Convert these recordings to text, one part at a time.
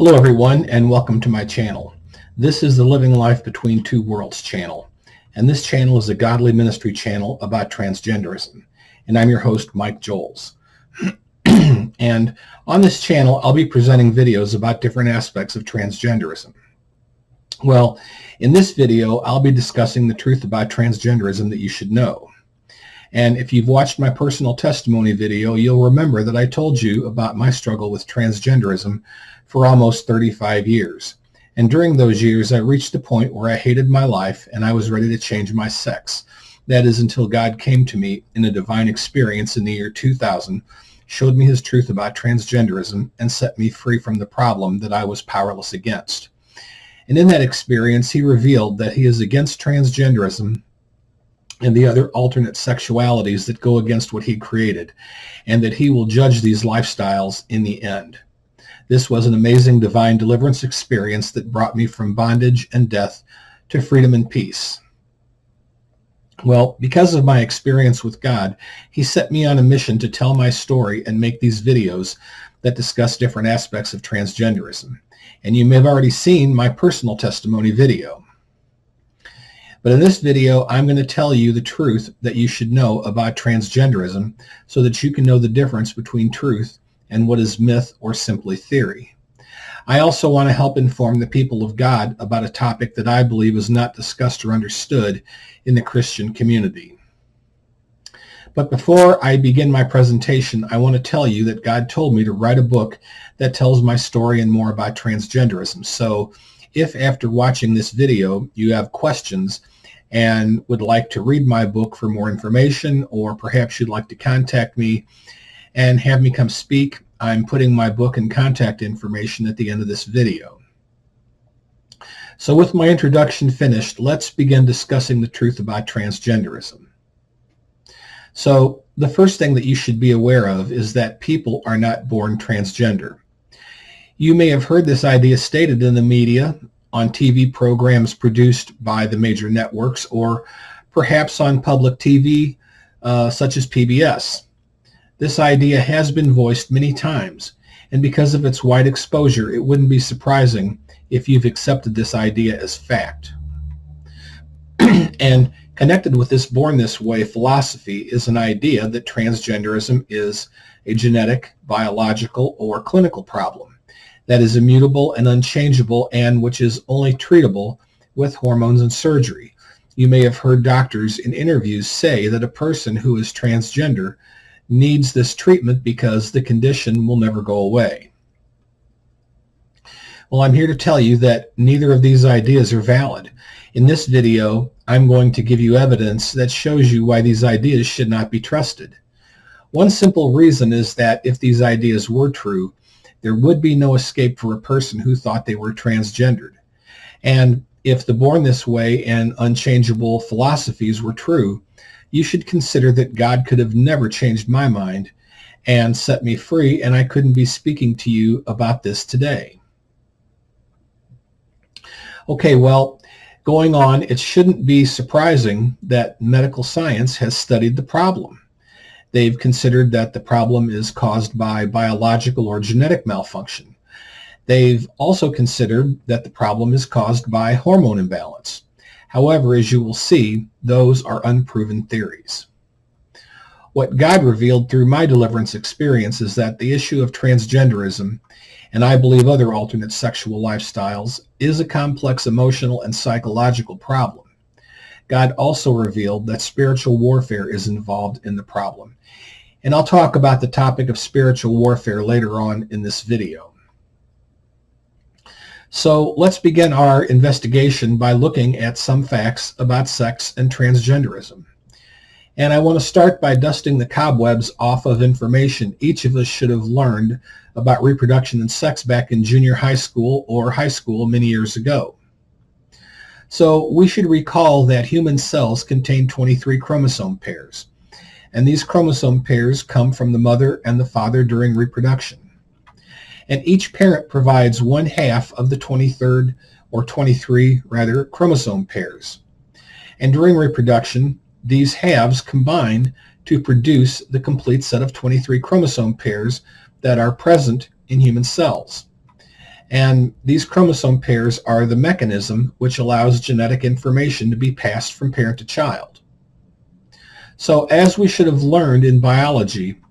Hello everyone, and welcome to my channel. This is the Living Life Between Two Worlds channel, and this channel is a godly ministry channel about transgenderism, and I'm your host, Mike Joels. And on this channel, I'll be presenting videos about different aspects of transgenderism. Well, in this video, I'll be discussing the truth about transgenderism that you should know. And if you've watched my personal testimony video, you'll remember that I told you about my struggle with transgenderism for almost 35 years. And during those years, I reached a point where I hated my life and I was ready to change my sex. That is until God came to me in a divine experience in the year 2000, showed me his truth about transgenderism, and set me free from the problem that I was powerless against. And in that experience, he revealed that he is against transgenderism and the other alternate sexualities that go against what he created, and that he will judge these lifestyles in the end. This was an amazing divine deliverance experience that brought me from bondage and death to freedom and peace. Well, because of my experience with God, he set me on a mission to tell my story and make these videos that discuss different aspects of transgenderism. And you may have already seen my personal testimony video. But in this video, I'm going to tell you the truth that you should know about transgenderism so that you can know the difference between truth and what is myth or simply theory. I also want to help inform the people of God about a topic that I believe is not discussed or understood in the Christian community. But before I begin my presentation, I want to tell you that God told me to write a book that tells my story and more about transgenderism. So if after watching this video you have questions and would like to read my book for more information, or perhaps you'd like to contact me and have me come speak, I'm putting my book and contact information at the end of this video. So with my introduction finished, let's begin discussing the truth about transgenderism. So the first thing that you should be aware of is that people are not born transgender. You may have heard this idea stated in the media, on TV programs produced by the major networks, or perhaps on public TV such as PBS. This idea has been voiced many times, and because of its wide exposure, it wouldn't be surprising if you've accepted this idea as fact. And connected with this born this way philosophy is an idea that transgenderism is a genetic, biological, or clinical problem that is immutable and unchangeable, and which is only treatable with hormones and surgery. You may have heard doctors in interviews say that a person who is transgender needs this treatment because the condition will never go away. Well, I'm here to tell you that neither of these ideas are valid. In this video, I'm going to give you evidence that shows you why these ideas should not be trusted. One simple reason is that if these ideas were true, there would be no escape for a person who thought they were transgendered. And if the born this way and unchangeable philosophies were true, you should consider that God could have never changed my mind and set me free, and I couldn't be speaking to you about this today. Okay, well, going on, it shouldn't be surprising that medical science has studied the problem. They've considered that the problem is caused by biological or genetic malfunction. They've also considered that the problem is caused by hormone imbalance. However, as you will see, those are unproven theories. What God revealed through my deliverance experience is that the issue of transgenderism, and I believe other alternate sexual lifestyles, is a complex emotional and psychological problem. God also revealed that spiritual warfare is involved in the problem. And I'll talk about the topic of spiritual warfare later on in this video. So let's begin our investigation by looking at some facts about sex and transgenderism. And I want to start by dusting the cobwebs off of information each of us should have learned about reproduction and sex back in junior high school or high school many years ago. So we should recall that human cells contain 23 chromosome pairs, and these chromosome pairs come from the mother and the father during reproduction. And each parent provides 1/2 of the 23 chromosome pairs. And during reproduction, these halves combine to produce the complete set of 23 chromosome pairs that are present in human cells. And these chromosome pairs are the mechanism which allows genetic information to be passed from parent to child. So as we should have learned in biology,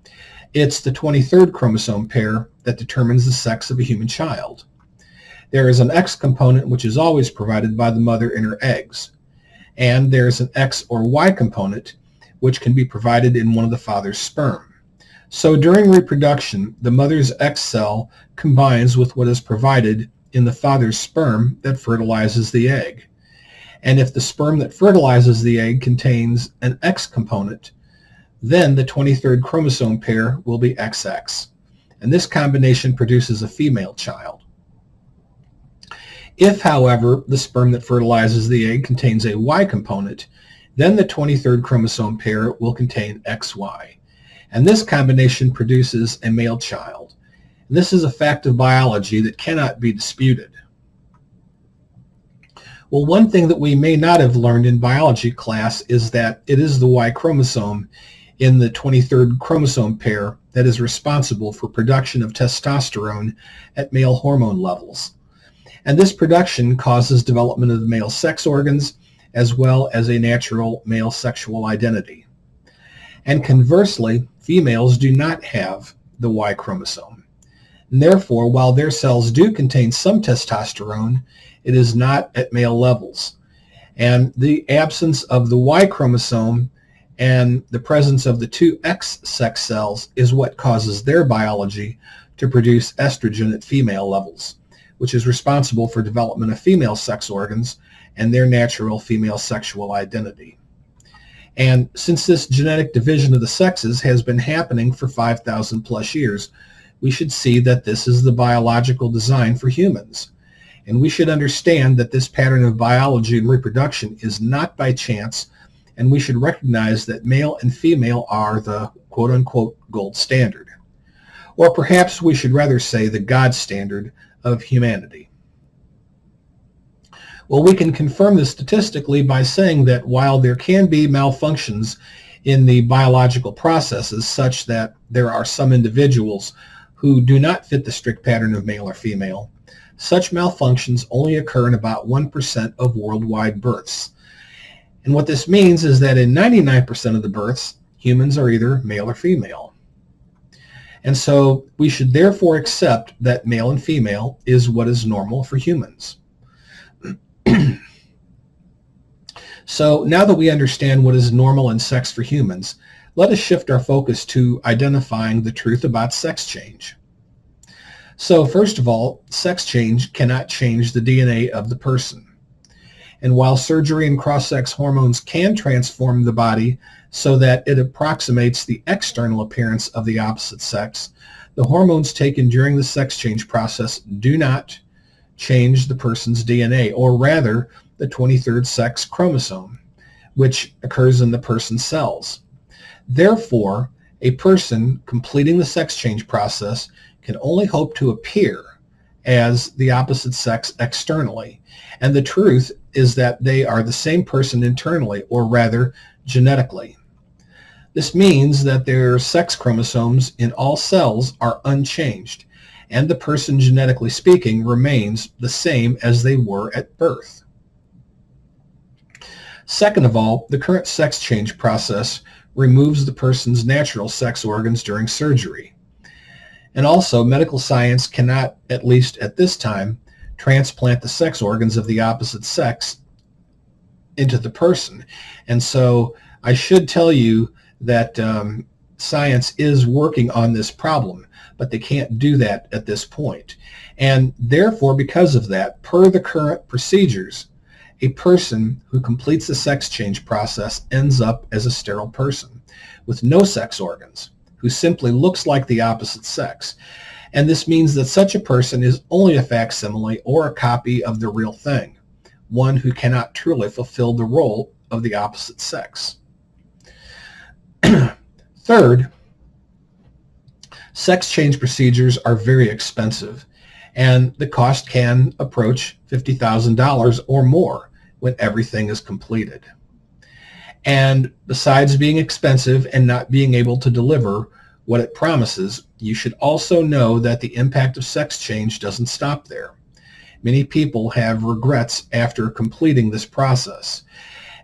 it's the 23rd chromosome pair that determines the sex of a human child. There is an X component which is always provided by the mother in her eggs. And there is an X or Y component which can be provided in one of the father's sperm. So during reproduction, the mother's X cell combines with what is provided in the father's sperm that fertilizes the egg. And if the sperm that fertilizes the egg contains an X component, then the 23rd chromosome pair will be XX. And this combination produces a female child. If, however, the sperm that fertilizes the egg contains a Y component, then the 23rd chromosome pair will contain XY. And this combination produces a male child. And this is a fact of biology that cannot be disputed. Well, one thing that we may not have learned in biology class is that it is the Y chromosome in the 23rd chromosome pair that is responsible for production of testosterone at male hormone levels. And this production causes development of the male sex organs as well as a natural male sexual identity. And conversely, females do not have the Y chromosome. And therefore, while their cells do contain some testosterone, it is not at male levels. And the absence of the Y chromosome and the presence of the two X sex cells is what causes their biology to produce estrogen at female levels, which is responsible for development of female sex organs and their natural female sexual identity. And since this genetic division of the sexes has been happening for 5,000 plus years, we should see that this is the biological design for humans. And we should understand that this pattern of biology and reproduction is not by chance, and we should recognize that male and female are the quote-unquote gold standard. Or perhaps we should rather say the God standard of humanity. Well, we can confirm this statistically by saying that while there can be malfunctions in the biological processes such that there are some individuals who do not fit the strict pattern of male or female, such malfunctions only occur in about 1% of worldwide births. And what this means is that in 99% of the births, humans are either male or female. And so we should therefore accept that male and female is what is normal for humans. So now that we understand what is normal in sex for humans, let us shift our focus to identifying the truth about sex change. So first of all, sex change cannot change the DNA of the person. And while surgery and cross-sex hormones can transform the body so that it approximates the external appearance of the opposite sex, the hormones taken during the sex change process do not change the person's DNA, or rather the 23rd sex chromosome, which occurs in the person's cells. Therefore, a person completing the sex change process can only hope to appear as the opposite sex externally. And the truth is that they are the same person internally, or rather genetically. This means that their sex chromosomes in all cells are unchanged, and the person, genetically speaking, remains the same as they were at birth. Second of all, the current sex change process removes the person's natural sex organs during surgery. And also, medical science cannot, at least at this time, transplant the sex organs of the opposite sex into the person. And so I should tell you that science is working on this problem, but they can't do that at this point. And therefore, because of that, per the current procedures, a person who completes the sex change process ends up as a sterile person with no sex organs, who simply looks like the opposite sex. And this means that such a person is only a facsimile or a copy of the real thing, one who cannot truly fulfill the role of the opposite sex. Third, sex change procedures are very expensive, and the cost can approach $50,000 or more when everything is completed. And besides being expensive and not being able to deliver what it promises, you should also know that the impact of sex change doesn't stop there. Many people have regrets after completing this process.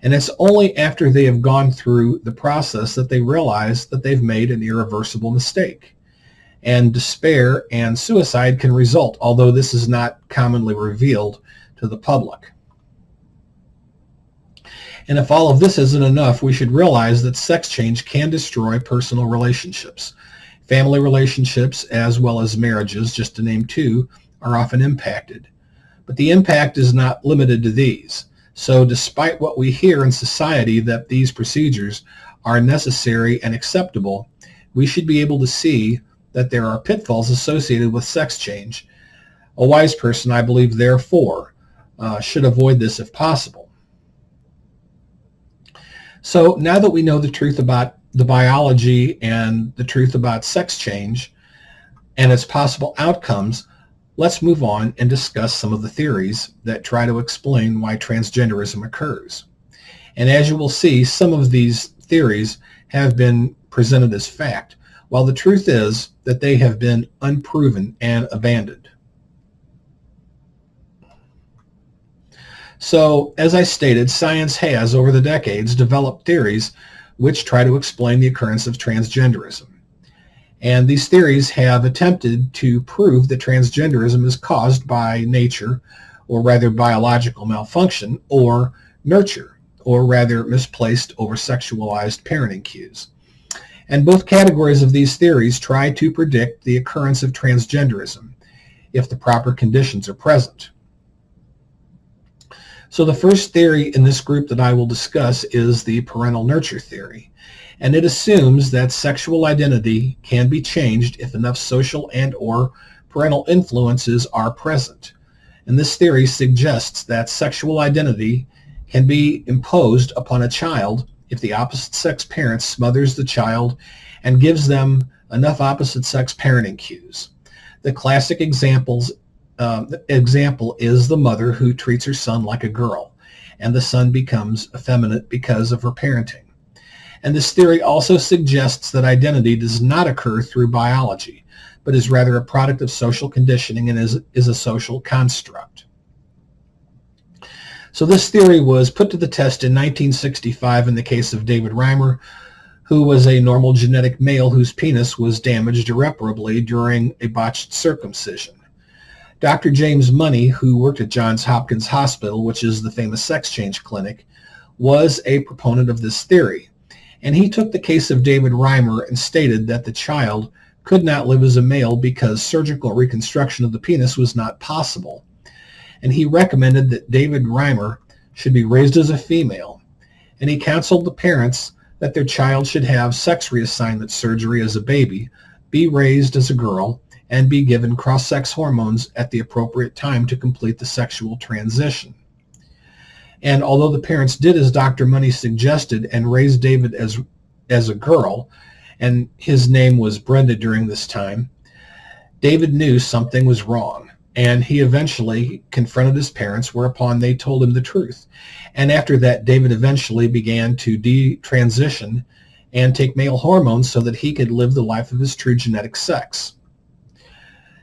And it's only after they have gone through the process that they realize that they've made an irreversible mistake. And despair and suicide can result, although this is not commonly revealed to the public. And if all of this isn't enough, we should realize that sex change can destroy personal relationships. Family relationships, as well as marriages, just to name two, are often impacted. But the impact is not limited to these. So despite what we hear in society that these procedures are necessary and acceptable, we should be able to see that there are pitfalls associated with sex change. A wise person, I believe, therefore, should avoid this if possible. So now that we know the truth about the biology and the truth about sex change and its possible outcomes, let's move on and discuss some of the theories that try to explain why transgenderism occurs. And as you will see, some of these theories have been presented as fact, while the truth is that they have been unproven and abandoned. So, as I stated, science has, over the decades, developed theories which try to explain the occurrence of transgenderism. And these theories have attempted to prove that transgenderism is caused by nature, or rather biological malfunction, or nurture, or rather misplaced over-sexualized parenting cues. And both categories of these theories try to predict the occurrence of transgenderism if the proper conditions are present. So the first theory in this group that I will discuss is the parental nurture theory. And it assumes that sexual identity can be changed if enough social and/or parental influences are present. And this theory suggests that sexual identity can be imposed upon a child if the opposite-sex parent smothers the child and gives them enough opposite-sex parenting cues. The classic example is the mother who treats her son like a girl, and the son becomes effeminate because of her parenting. And this theory also suggests that identity does not occur through biology, but is rather a product of social conditioning and is a social construct. So this theory was put to the test in 1965 in the case of David Reimer, who was a normal genetic male whose penis was damaged irreparably during a botched circumcision. Dr. James Money, who worked at Johns Hopkins Hospital, which is the famous sex change clinic, was a proponent of this theory. And he took the case of David Reimer and stated that the child could not live as a male because surgical reconstruction of the penis was not possible. And he recommended that David Reimer should be raised as a female. And he counseled the parents that their child should have sex reassignment surgery as a baby, be raised as a girl, and be given cross-sex hormones at the appropriate time to complete the sexual transition. And although the parents did as Dr. Money suggested and raised David as a girl, and his name was Brenda during this time, David knew something was wrong, and he eventually confronted his parents, whereupon they told him the truth. And after that, David eventually began to detransition and take male hormones so that he could live the life of his true genetic sex.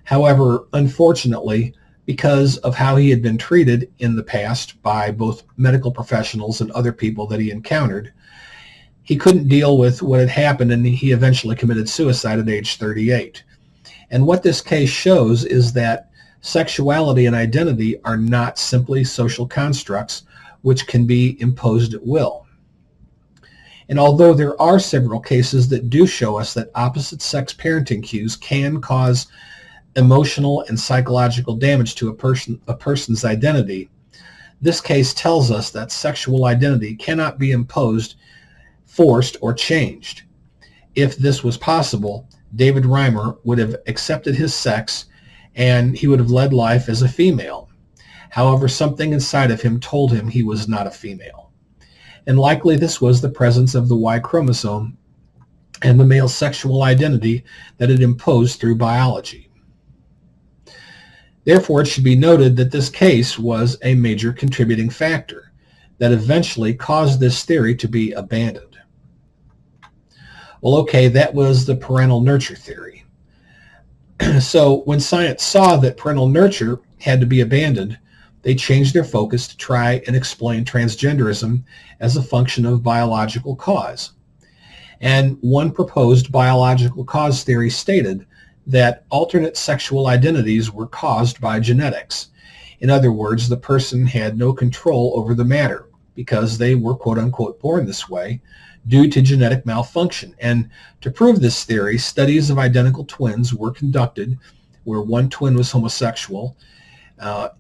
However, unfortunately, because of how he had been treated in the past by both medical professionals and other people that he encountered, he couldn't deal with what had happened, and he eventually committed suicide at age 38. And what this case shows is that sexuality and identity are not simply social constructs which can be imposed at will. And although there are several cases that do show us that opposite-sex parenting cues can cause emotional and psychological damage to a person's identity, this case tells us that sexual identity cannot be imposed, forced, or changed. If this was possible, David Reimer would have accepted his sex and he would have led life as a female. However, something inside of him told him he was not a female. And likely this was the presence of the Y chromosome and the male sexual identity that it imposed through biology. Therefore, it should be noted that this case was a major contributing factor that eventually caused this theory to be abandoned. Well, okay, that was the parental nurture theory. So when science saw that parental nurture had to be abandoned, they changed their focus to try and explain transgenderism as a function of biological cause. And one proposed biological cause theory stated that alternate sexual identities were caused by genetics. In other words, the person had no control over the matter because they were quote-unquote born this way due to genetic malfunction. And to prove this theory, studies of identical twins were conducted where one twin was homosexual.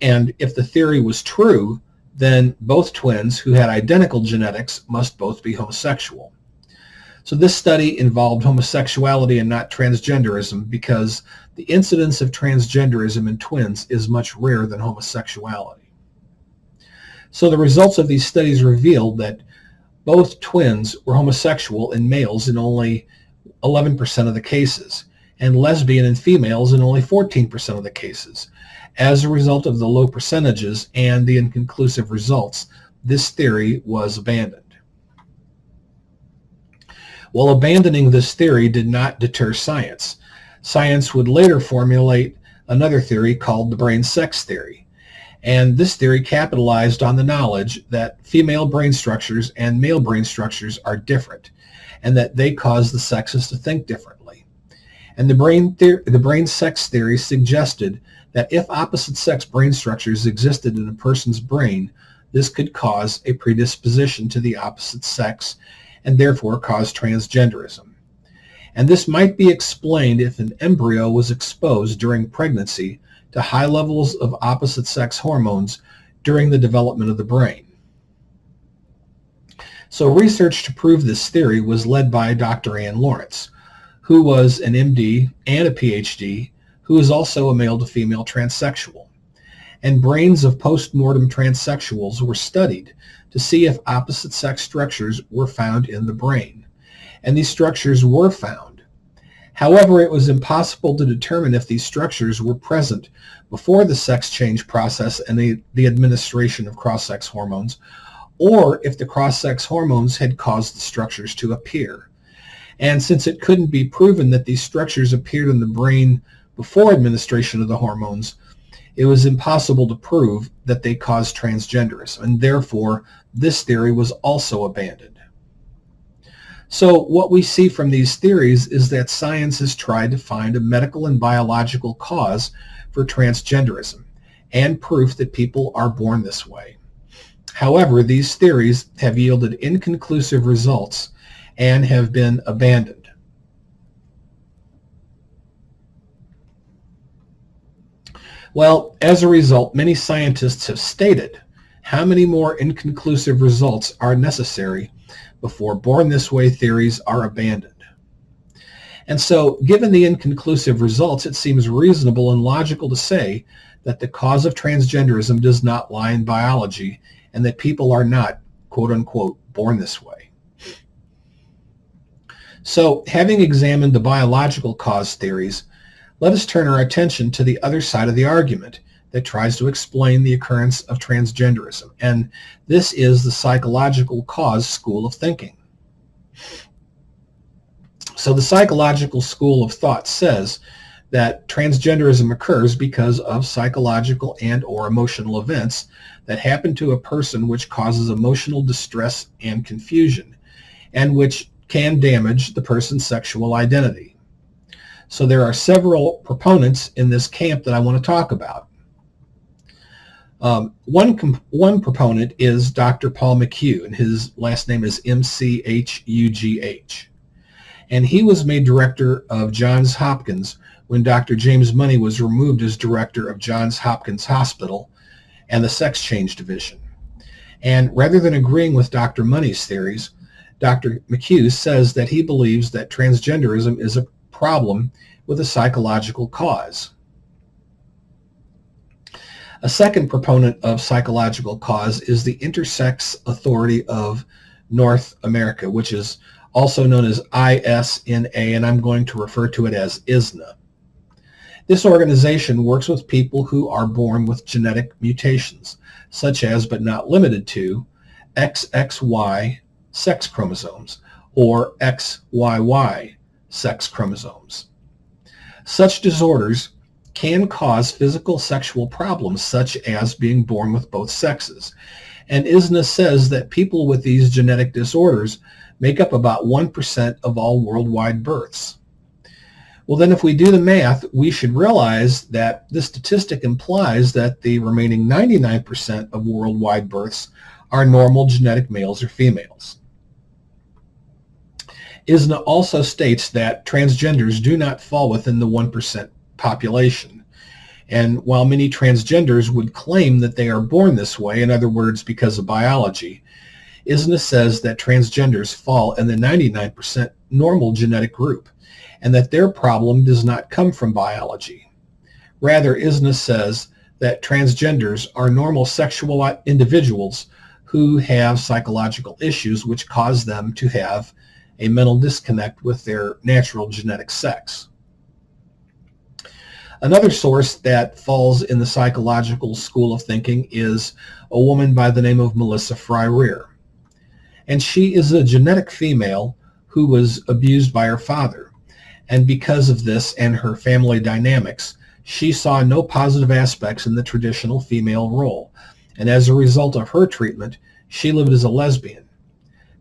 And if the theory was true, then both twins who had identical genetics must both be homosexual. So this study involved homosexuality and not transgenderism because the incidence of transgenderism in twins is much rarer than homosexuality. So the results of these studies revealed that both twins were homosexual in males in only 11% of the cases, and lesbian in females in only 14% of the cases. As a result of the low percentages and the inconclusive results, this theory was abandoned. Well, abandoning this theory did not deter science. Science would later formulate another theory called the brain sex theory. And this theory capitalized on the knowledge that female brain structures and male brain structures are different, and that they cause the sexes to think differently. And the brain sex theory suggested that if opposite sex brain structures existed in a person's brain, this could cause a predisposition to the opposite sex and therefore cause transgenderism. And this might be explained if an embryo was exposed during pregnancy to high levels of opposite sex hormones during the development of the brain. So research to prove this theory was led by Dr. Ann Lawrence, who was an MD and a PhD, who is also a male-to-female transsexual. And brains of post-mortem transsexuals were studied to see if opposite sex structures were found in the brain. And these structures were found. However, it was impossible to determine if these structures were present before the sex change process and the administration of cross-sex hormones, or if the cross-sex hormones had caused the structures to appear. And since it couldn't be proven that these structures appeared in the brain before administration of the hormones, it was impossible to prove that they caused transgenderism, and therefore this theory was also abandoned. So what we see from these theories is that science has tried to find a medical and biological cause for transgenderism and proof that people are born this way. However, these theories have yielded inconclusive results and have been abandoned. Well, as a result, many scientists have stated how many more inconclusive results are necessary before born this way theories are abandoned. And so, given the inconclusive results, it seems reasonable and logical to say that the cause of transgenderism does not lie in biology and that people are not, quote unquote, born this way. So, having examined the biological cause theories, let us turn our attention to the other side of the argument that tries to explain the occurrence of transgenderism, and this is the psychological cause school of thinking. So the psychological school of thought says that transgenderism occurs because of psychological and or emotional events that happen to a person which causes emotional distress and confusion, and which can damage the person's sexual identity. So there are several proponents in this camp that I want to talk about. One proponent is Dr. Paul McHugh, and his last name is MCHUGH. And he was made director of Johns Hopkins when Dr. James Money was removed as director of Johns Hopkins Hospital and the Sex Change Division. And rather than agreeing with Dr. Money's theories, Dr. McHugh says that he believes that transgenderism is a problem with a psychological cause. A second proponent of psychological cause is the Intersex Authority of North America, which is also known as ISNA, and I'm going to refer to it as ISNA. This organization works with people who are born with genetic mutations, such as, but not limited to, XXY sex chromosomes or XYY sex chromosomes. Such disorders can cause physical sexual problems such as being born with both sexes. And ISNA says that people with these genetic disorders make up about 1% of all worldwide births. Well, then if we do the math, we should realize that this statistic implies that the remaining 99% of worldwide births are normal genetic males or females. ISNA also states that transgenders do not fall within the 1% population. And while many transgenders would claim that they are born this way, in other words, because of biology, ISNA says that transgenders fall in the 99% normal genetic group, and that their problem does not come from biology. Rather, ISNA says that transgenders are normal sexual individuals who have psychological issues which cause them to have a mental disconnect with their natural genetic sex. Another source that falls in the psychological school of thinking is a woman by the name of Melissa Fry-Rear. And she is a genetic female who was abused by her father. And because of this and her family dynamics, she saw no positive aspects in the traditional female role. And as a result of her treatment, she lived as a lesbian.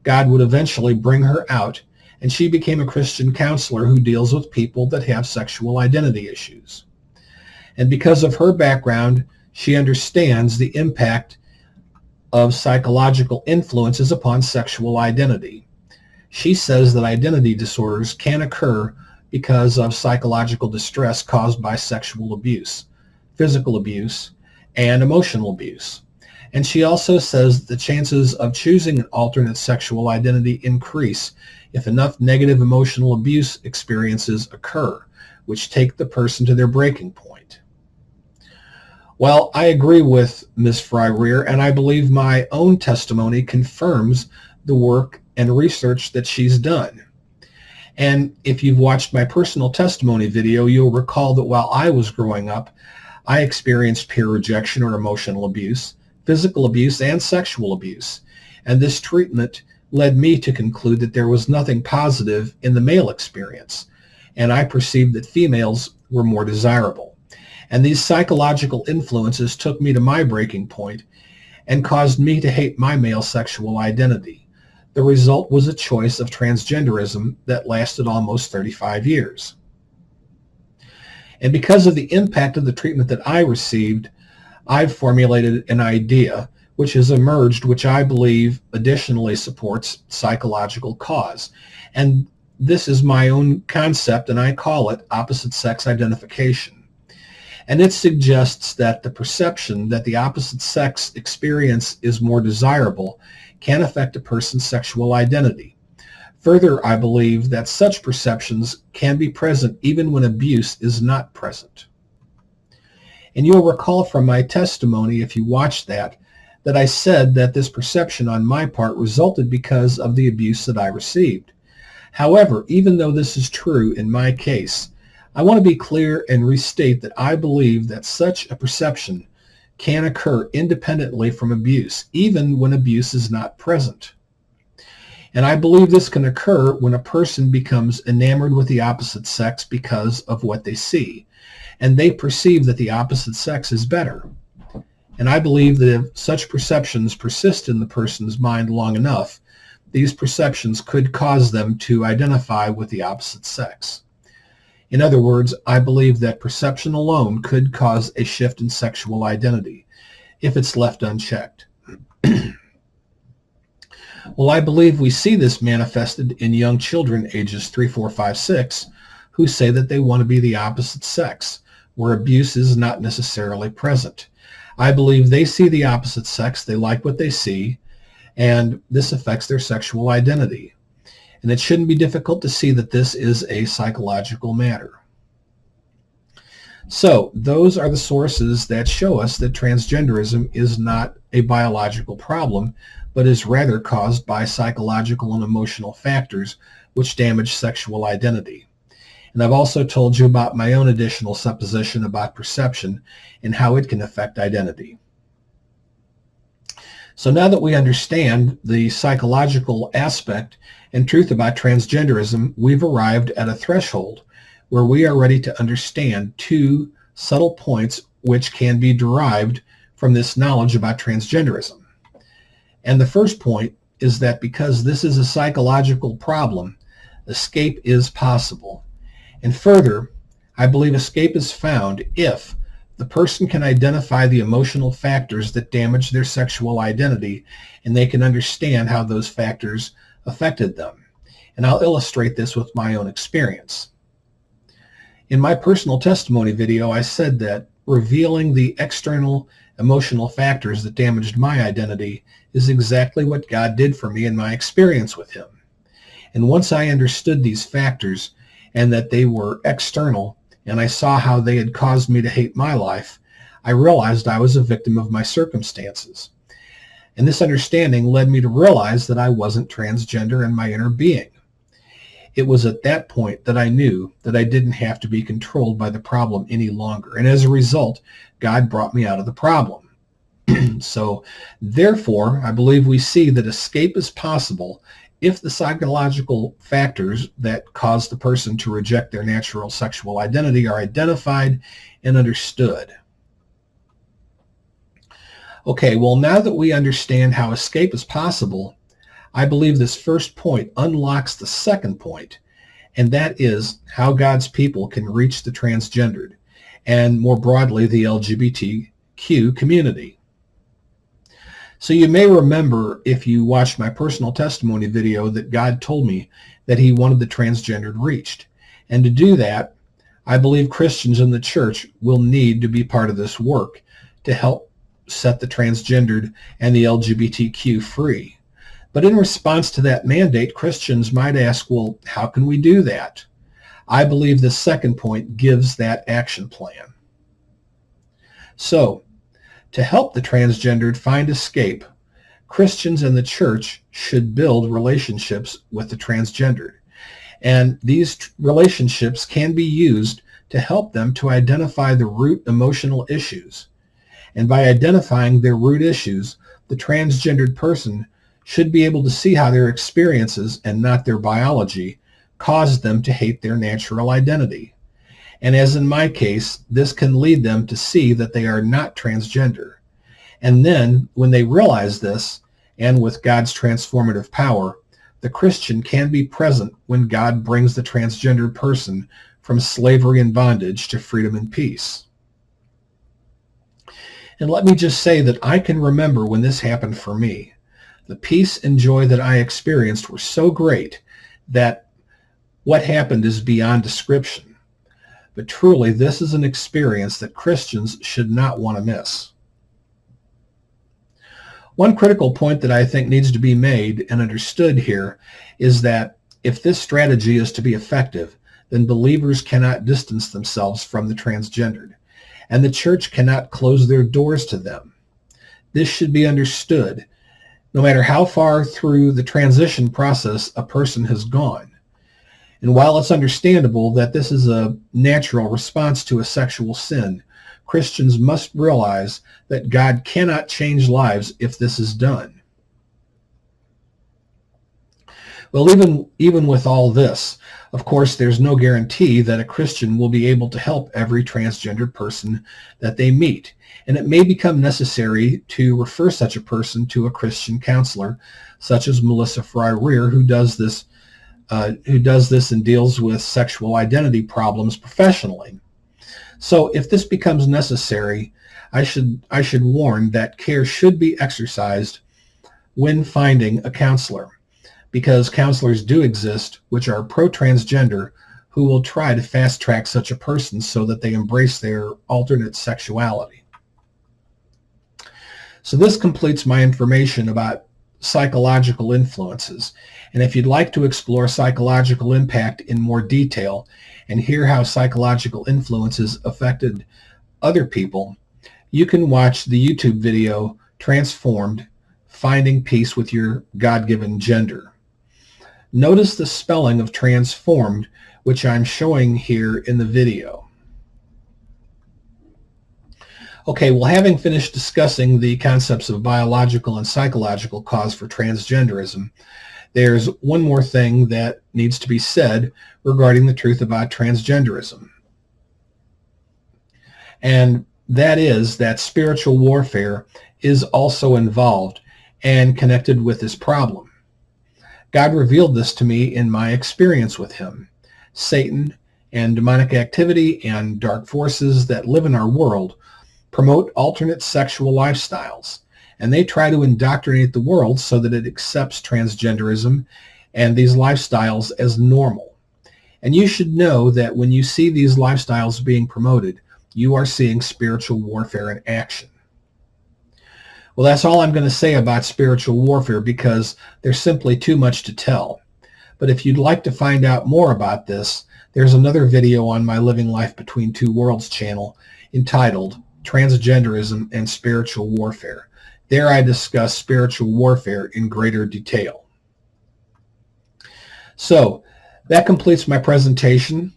God would eventually bring her out, and she became a Christian counselor who deals with people that have sexual identity issues. And because of her background, she understands the impact of psychological influences upon sexual identity. She says that identity disorders can occur because of psychological distress caused by sexual abuse, physical abuse, and emotional abuse. And she also says that the chances of choosing an alternate sexual identity increase if enough negative emotional abuse experiences occur, which take the person to their breaking point. Well, I agree with Ms. Fry-Rear, and I believe my own testimony confirms the work and research that she's done. And if you've watched my personal testimony video, you'll recall that while I was growing up, I experienced peer rejection or emotional abuse, physical abuse, and sexual abuse. And this treatment led me to conclude that there was nothing positive in the male experience, and I perceived that females were more desirable. And these psychological influences took me to my breaking point and caused me to hate my male sexual identity. The result was a choice of transgenderism that lasted almost 35 years. And because of the impact of the treatment that I received, I've formulated an idea which has emerged, which I believe additionally supports psychological cause. And this is my own concept, and I call it opposite sex identification. And it suggests that the perception that the opposite sex experience is more desirable can affect a person's sexual identity. Further, I believe that such perceptions can be present even when abuse is not present. And you'll recall from my testimony, if you watched that I said that this perception on my part resulted because of the abuse that I received. However, even though this is true in my case, I want to be clear and restate that I believe that such a perception can occur independently from abuse, even when abuse is not present. And I believe this can occur when a person becomes enamored with the opposite sex because of what they see, and they perceive that the opposite sex is better. And I believe that if such perceptions persist in the person's mind long enough, these perceptions could cause them to identify with the opposite sex. In other words, I believe that perception alone could cause a shift in sexual identity if it's left unchecked. Well, I believe we see this manifested in young children ages 3, 4, 5, 6 who say that they want to be the opposite sex, where abuse is not necessarily present. I believe they see the opposite sex, they like what they see, and this affects their sexual identity. And it shouldn't be difficult to see that this is a psychological matter. So those are the sources that show us that transgenderism is not a biological problem, but is rather caused by psychological and emotional factors which damage sexual identity. And I've also told you about my own additional supposition about perception and how it can affect identity. So now that we understand the psychological aspect and truth about transgenderism, we've arrived at a threshold where we are ready to understand two subtle points which can be derived from this knowledge about transgenderism. And the first point is that because this is a psychological problem, escape is possible. And further, I believe escape is found if the person can identify the emotional factors that damage their sexual identity, and they can understand how those factors affected them. And I'll illustrate this with my own experience. In my personal testimony video, I said that revealing the external emotional factors that damaged my identity is exactly what God did for me in my experience with him. And once I understood these factors and that they were external, and I saw how they had caused me to hate my life, I realized I was a victim of my circumstances. And this understanding led me to realize that I wasn't transgender in my inner being. It was at that point that I knew that I didn't have to be controlled by the problem any longer. And as a result, God brought me out of the problem. So, therefore, I believe we see that escape is possible if the psychological factors that cause the person to reject their natural sexual identity are identified and understood. Okay, well, now that we understand how escape is possible, I believe this first point unlocks the second point, and that is how God's people can reach the transgendered, and more broadly, the LGBTQ community. So you may remember, if you watched my personal testimony video, that God told me that he wanted the transgendered reached. And to do that, I believe Christians in the church will need to be part of this work to help set the transgendered and the LGBTQ free. But in response to that mandate, Christians might ask, well, how can we do that? I believe the second point gives that action plan. So, to help the transgendered find escape, Christians in the church should build relationships with the transgendered. And these relationships can be used to help them to identify the root emotional issues. And by identifying their root issues, the transgendered person should be able to see how their experiences, and not their biology, caused them to hate their natural identity. And as in my case, this can lead them to see that they are not transgender. And then, when they realize this, and with God's transformative power, the Christian can be present when God brings the transgendered person from slavery and bondage to freedom and peace. And let me just say that I can remember when this happened for me. The peace and joy that I experienced were so great that what happened is beyond description. But truly, this is an experience that Christians should not want to miss. One critical point that I think needs to be made and understood here is that if this strategy is to be effective, then believers cannot distance themselves from the transgendered, and the church cannot close their doors to them. This should be understood, no matter how far through the transition process a person has gone. And while it's understandable that this is a natural response to a sexual sin, Christians must realize that God cannot change lives if this is done. Well, even with all this, of course, there's no guarantee that a Christian will be able to help every transgendered person that they meet. And it may become necessary to refer such a person to a Christian counselor, such as Melissa Fry-Rear, who does this and deals with sexual identity problems professionally. So if this becomes necessary, I should warn that care should be exercised when finding a counselor, because counselors do exist which are pro-transgender who will try to fast-track such a person so that they embrace their alternate sexuality. So this completes my information about psychological influences. And if you'd like to explore psychological impact in more detail and hear how psychological influences affected other people, you can watch the YouTube video Transformed: Finding Peace with Your God-Given Gender. Notice the spelling of transformed, which I'm showing here in the video. Okay, well, having finished discussing the concepts of biological and psychological cause for transgenderism, there's one more thing that needs to be said regarding the truth about transgenderism. And that is that spiritual warfare is also involved and connected with this problem. God revealed this to me in my experience with him. Satan and demonic activity and dark forces that live in our world promote alternate sexual lifestyles, and they try to indoctrinate the world so that it accepts transgenderism and these lifestyles as normal. And you should know that when you see these lifestyles being promoted, you are seeing spiritual warfare in action. Well, that's all I'm going to say about spiritual warfare because there's simply too much to tell. But if you'd like to find out more about this, there's another video on my Living Life Between Two Worlds channel entitled Transgenderism and Spiritual Warfare. There I discuss spiritual warfare in greater detail. So that completes my presentation.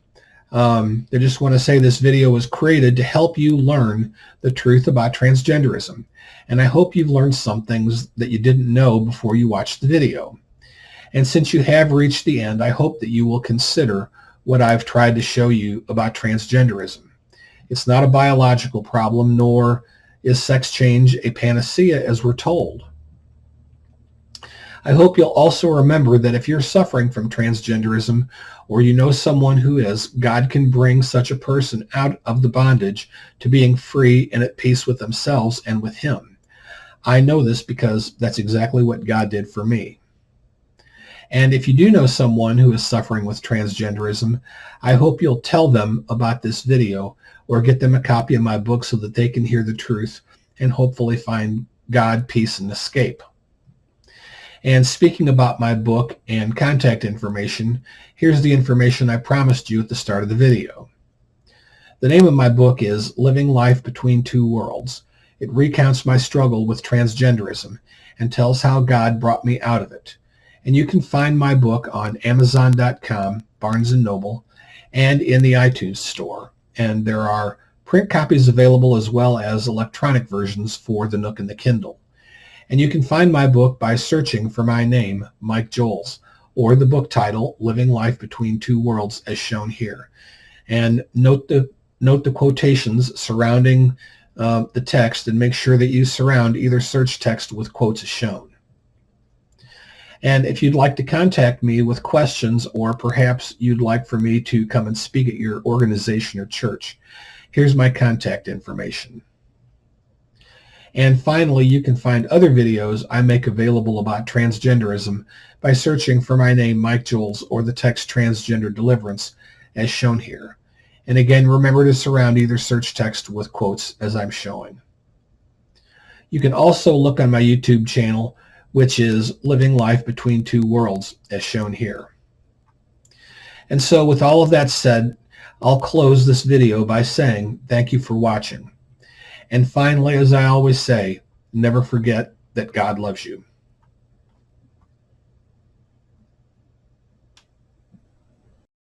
I just want to say this video was created to help you learn the truth about transgenderism. And I hope you've learned some things that you didn't know before you watched the video. And since you have reached the end, I hope that you will consider what I've tried to show you about transgenderism. It's not a biological problem, nor is sex change a panacea as we're told. I hope you'll also remember that if you're suffering from transgenderism or you know someone who is, God can bring such a person out of the bondage to being free and at peace with themselves and with him. I know this because that's exactly what God did for me. And if you do know someone who is suffering with transgenderism, I hope you'll tell them about this video or get them a copy of my book so that they can hear the truth and hopefully find God, peace, and escape. And speaking about my book and contact information, here's the information I promised you at the start of the video. The name of my book is Living Life Between Two Worlds. It recounts my struggle with transgenderism and tells how God brought me out of it. And you can find my book on Amazon.com, Barnes & Noble, and in the iTunes store. And there are print copies available as well as electronic versions for the Nook and the Kindle. And you can find my book by searching for my name, Mike Joles, or the book title, Living Life Between Two Worlds, as shown here. And note the quotations surrounding the text, and make sure that you surround either search text with quotes as shown. And if you'd like to contact me with questions, or perhaps you'd like for me to come and speak at your organization or church, here's my contact information. And finally, you can find other videos I make available about transgenderism by searching for my name, Mike Joles, or the text Transgender Deliverance, as shown here. And again, remember to surround either search text with quotes as I'm showing. You can also look on my YouTube channel, which is Living Life Between Two Worlds, as shown here. And so with all of that said, I'll close this video by saying thank you for watching. And finally, as I always say, never forget that God loves you.